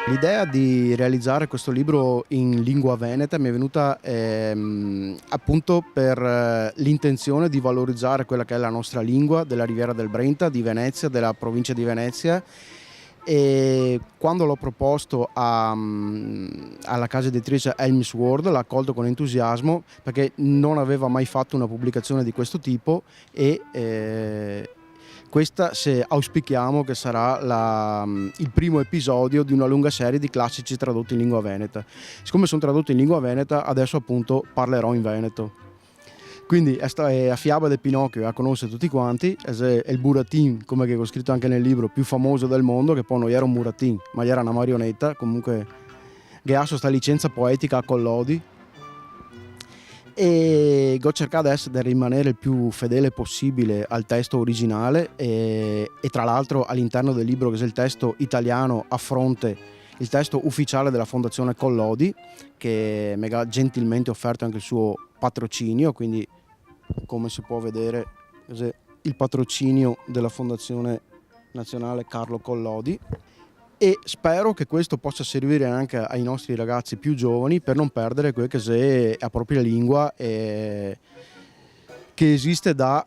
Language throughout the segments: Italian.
L'idea di realizzare questo libro in lingua veneta mi è venuta appunto per l'intenzione di valorizzare quella che è la nostra lingua della Riviera del Brenta, di Venezia, della provincia di Venezia. E quando l'ho proposto alla casa editrice Helmsworld l'ha accolto con entusiasmo, perché non aveva mai fatto una pubblicazione di questo tipo e questa, se auspichiamo, che sarà il primo episodio di una lunga serie di classici tradotti in lingua veneta. Siccome sono tradotto in lingua veneta, adesso appunto parlerò in veneto. Quindi è a fiaba del Pinocchio, a conoscere tutti quanti, è il buratin, come che ho scritto anche nel libro, più famoso del mondo, che poi non era un buratin, ma era una marionetta, comunque che ha questa licenza poetica a Collodi. E ho cercato adesso di rimanere il più fedele possibile al testo originale e tra l'altro all'interno del libro, che è il testo italiano, affronta il testo ufficiale della Fondazione Collodi, che mi ha gentilmente offerto anche il suo patrocinio, quindi come si può vedere il patrocinio della Fondazione Nazionale Carlo Collodi. E spero che questo possa servire anche ai nostri ragazzi più giovani per non perdere quella che è la propria lingua, che esiste da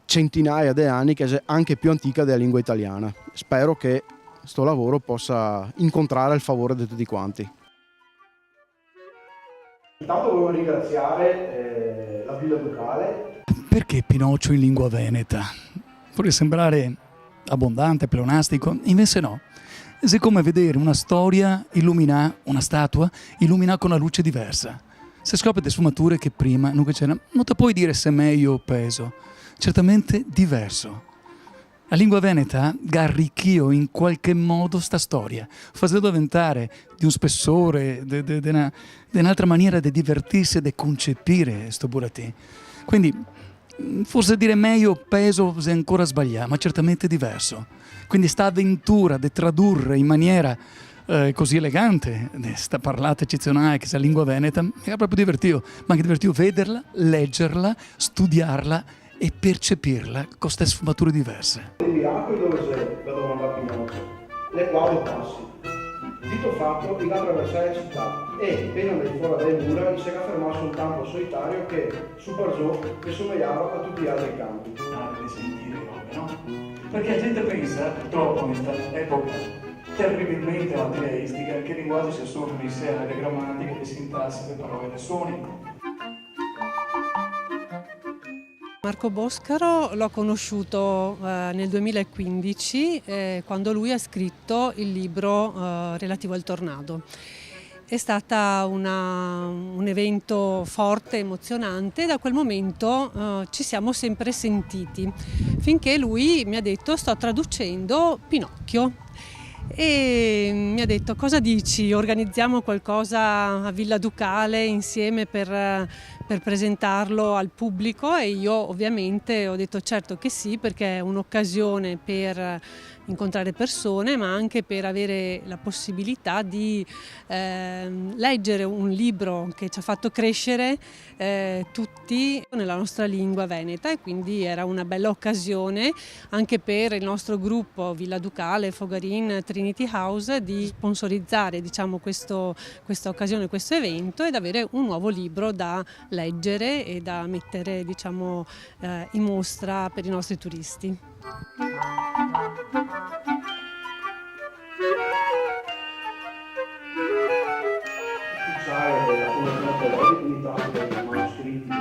centinaia di anni, che è anche più antica della lingua italiana. Spero che questo lavoro possa incontrare il favore di tutti quanti. Intanto volevo ringraziare la Villa Ducale. Perché Pinocchio in lingua veneta? Vorrei sembrare abbondante, pleonastico, invece no. È come vedere una storia illuminare, una statua illuminare con una luce diversa. Se scopre delle sfumature che prima non c'erano, non ti puoi dire se è meglio o peso, certamente diverso. La lingua veneta arricchì in qualche modo sta storia, facendo diventare di un spessore, di un'altra maniera di divertirsi e di concepire sto burattino. Quindi forse dire meglio o peso è ancora sbagliato, ma certamente diverso. Quindi sta avventura di tradurre in maniera così elegante, sta parlata eccezionale che è la lingua veneta, mi ha proprio divertito, ma anche divertito vederla, leggerla, studiarla e percepirla con queste sfumature diverse. I miracoli dove sei, da dove andava Pinocchio, le quali passi. Dito fatto, il attraversare la città e, appena andai fuori dalle mura, si era fermato su un campo solitario che, su per giù, che somigliava a tutti gli altri campi. Devi sentire robe, no? Perché la gente pensa, purtroppo in questa epoca terribilmente materialistica, che il linguaggio sia solo un'insieme di grammatica, di sintassi, di parole, di suoni. Marco Boscaro l'ho conosciuto nel 2015 quando lui ha scritto il libro relativo al tornado. È stata un evento forte, emozionante, e da quel momento ci siamo sempre sentiti, finché lui mi ha detto: sto traducendo Pinocchio. E mi ha detto: cosa dici? Organizziamo qualcosa a Villa Ducale insieme per presentarlo al pubblico? E io ovviamente ho detto certo che sì, perché è un'occasione per incontrare persone, ma anche per avere la possibilità di leggere un libro che ci ha fatto crescere tutti nella nostra lingua veneta, e quindi era una bella occasione anche per il nostro gruppo Villa Ducale, Fogarin, Trinity House di sponsorizzare, diciamo, questa occasione, questo evento, ed avere un nuovo libro da leggere e da mettere, diciamo, in mostra per i nostri turisti. Ufficiale della Fondazione Collodi, quindi tramite i manoscritti